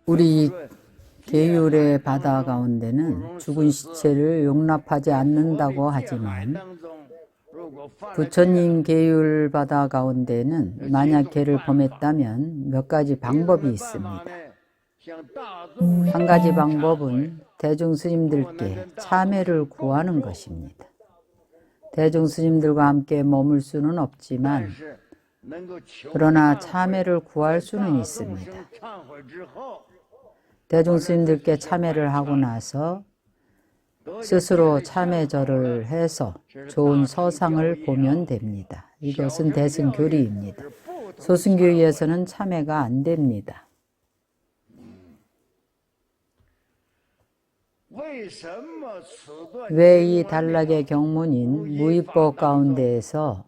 우리 계율의 바다 가운데는 죽은 시체를 용납하지 않는다고 하지만 부처님 계율 바다 가운데는 만약 개를 범했다면 몇 가지 방법이 있습니다. 한 가지 방법은 대중 스님들께 참회를 구하는 것입니다. 대중 스님들과 함께 머물 수는 없지만 그러나 참회를 구할 수는 있습니다. 대중 스님들께 참회를 하고 나서 스스로 참회절을 해서 좋은 서상을 보면 됩니다. 이것은 대승교리입니다. 소승교리에서는 참회가 안 됩니다. 왜 이 단락의 경문인 무위법 가운데에서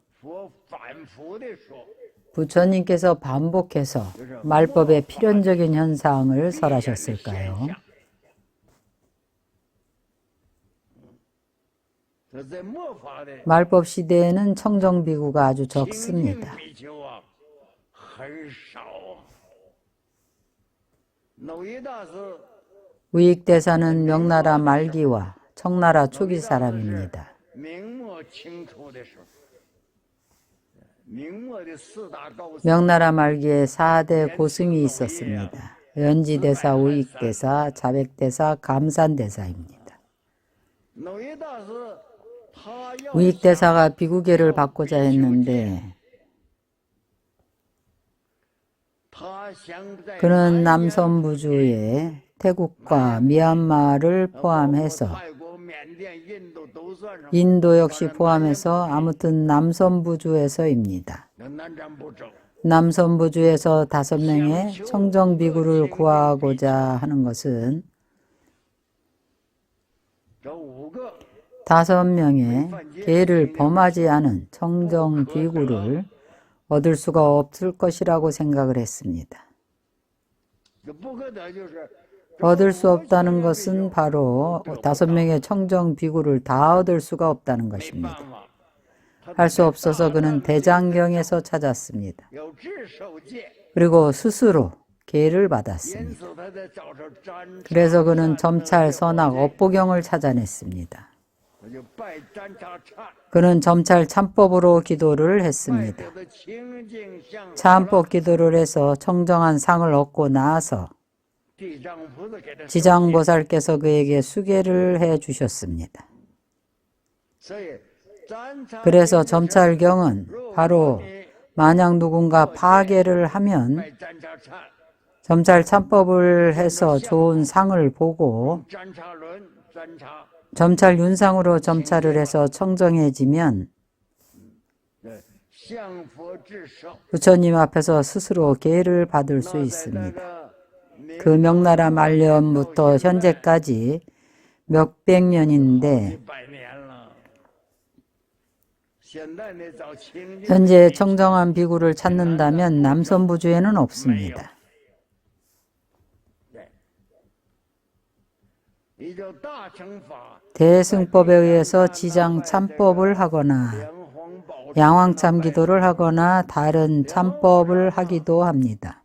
부처님께서 반복해서 말법의 필연적인 현상을 설하셨을까요? 말법 시대에는 청정비구가 아주 적습니다. 우익대사는 명나라 말기와 청나라 초기 사람입니다. 명나라 말기에 4대 고승이 있었습니다. 연지대사, 우익대사, 자백대사, 감산대사입니다. 우익대사가 비구계를 받고자 했는데 그는 남선부주에 태국과 미얀마를 포함해서 인도 역시 포함해서 아무튼 남선부주에서입니다. 남선부주에서 5명의 청정비구를 구하고자 하는 것은 5명의 계를 범하지 않은 청정비구를 얻을 수가 없을 것이라고 생각을 했습니다. 얻을 수 없다는 것은 바로 5명의 청정비구를 다 얻을 수가 없다는 것입니다. 할 수 없어서 그는 대장경에서 찾았습니다. 그리고 스스로 계를 받았습니다. 그래서 그는 점찰, 선악, 업보경을 찾아냈습니다. 그는 점찰 참법으로 기도를 했습니다. 참법 기도를 해서 청정한 상을 얻고 나서 지장보살께서 그에게 수계를 해 주셨습니다. 그래서 점찰경은 바로 만약 누군가 파괴를 하면 점찰 참법을 해서 좋은 상을 보고 점찰 윤상으로 점찰을 해서 청정해지면 부처님 앞에서 스스로 계를 받을 수 있습니다. 그 명나라 말년부터 현재까지 몇백 년인데 현재 청정한 비구를 찾는다면 남선부주에는 없습니다. 대승법에 의해서 지장 참법을 하거나 양왕참 기도를 하거나 다른 참법을 하기도 합니다.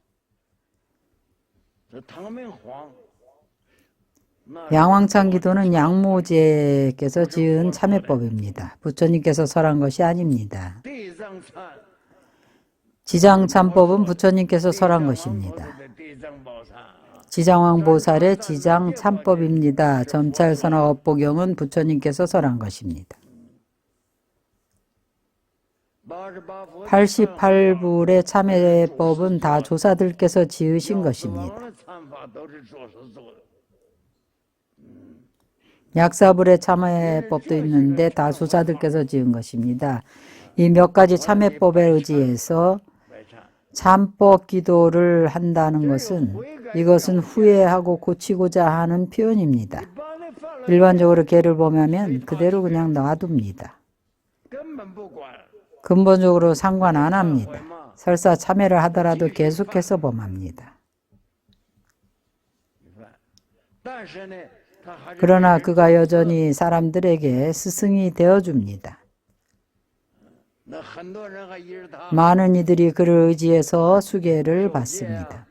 양왕참 기도는 양모제께서 지은 참회법입니다. 부처님께서 설한 것이 아닙니다. 지장참법은 부처님께서 설한 것입니다. 지장왕보살의 지장참법입니다. 점찰선악 업보경은 부처님께서 설한 것입니다. 88불의 참회법은 다 조사들께서 지으신 것입니다. 약사불의 참회법도 있는데 다 조사들께서 지은 것입니다. 이 몇 가지 참회법에 의지해서 참법 기도를 한다는 것은 이것은 후회하고 고치고자 하는 표현입니다. 일반적으로 개를 범하면 그대로 그냥 놔둡니다. 근본적으로 상관 안 합니다. 설사 참회를 하더라도 계속해서 범합니다. 그러나 그가 여전히 사람들에게 스승이 되어줍니다. 많은 이들이 그를 의지해서 수계를 받습니다.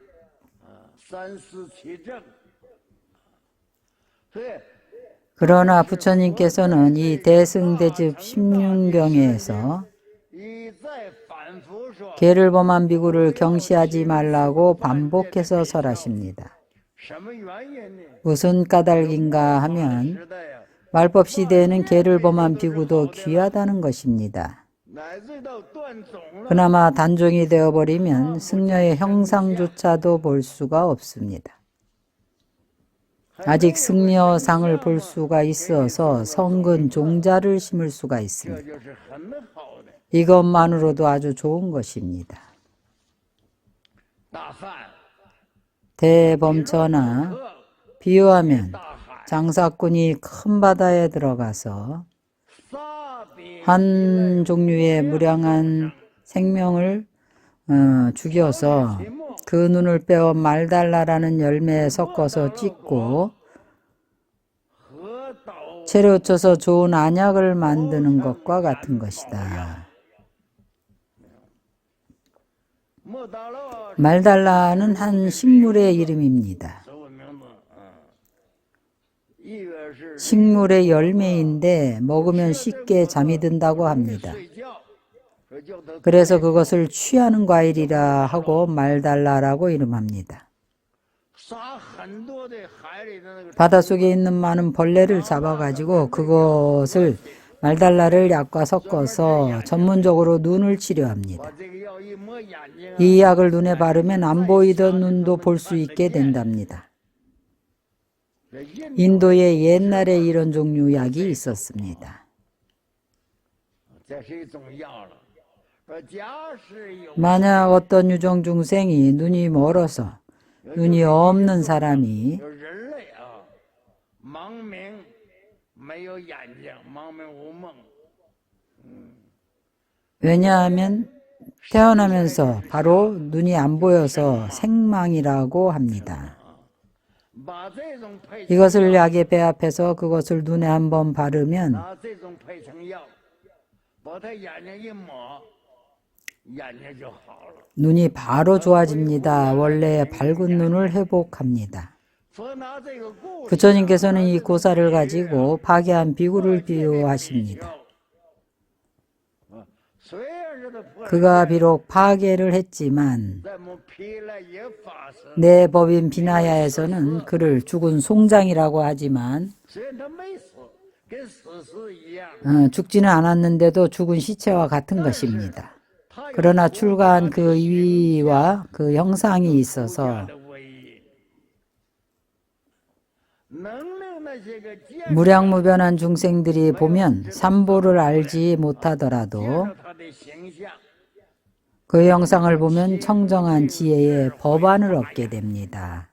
그러나 부처님께서는 이 대승대집 16경에서 개를 범한 비구를 경시하지 말라고 반복해서 설하십니다. 무슨 까닭인가 하면 말법 시대에는 개를 범한 비구도 귀하다는 것입니다. 그나마 단종이 되어버리면 승려의 형상조차도 볼 수가 없습니다. 아직 승려상을 볼 수가 있어서 성근 종자를 심을 수가 있습니다. 이것만으로도 아주 좋은 것입니다. 대범처나 비유하면 장사꾼이 큰 바다에 들어가서 한 종류의 무량한 생명을 죽여서 그 눈을 빼어 말달라라는 열매에 섞어서 찢고 채려쳐서 좋은 안약을 만드는 것과 같은 것이다. 말달라는 한 식물의 이름입니다. 식물의 열매인데 먹으면 쉽게 잠이 든다고 합니다. 그래서 그것을 취하는 과일이라 하고 말달라라고 이름합니다. 바닷속에 있는 많은 벌레를 잡아가지고 그것을 말달라를 약과 섞어서 전문적으로 눈을 치료합니다. 이 약을 눈에 바르면 안 보이던 눈도 볼 수 있게 된답니다. 인도에 옛날에 이런 종류 약이 있었습니다. 만약 어떤 유정 중생이 눈이 멀어서 눈이 없는 사람이 왜냐하면 태어나면서 바로 눈이 안 보여서 생망이라고 합니다. 이것을 약에 배합해서 그것을 눈에 한번 바르면 눈이 바로 좋아집니다. 원래 밝은 눈을 회복합니다. 부처님께서는 이 고사를 가지고 파괴한 비구를 비유하십니다. 그가 비록 파괴를 했지만 내 법인 비나야에서는 그를 죽은 송장이라고 하지만 죽지는 않았는데도 죽은 시체와 같은 것입니다. 그러나 출가한 그 위와 그 형상이 있어서 무량무변한 중생들이 보면 삼보를 알지 못하더라도 그 형상을 보면 청정한 지혜의 법안을 얻게 됩니다.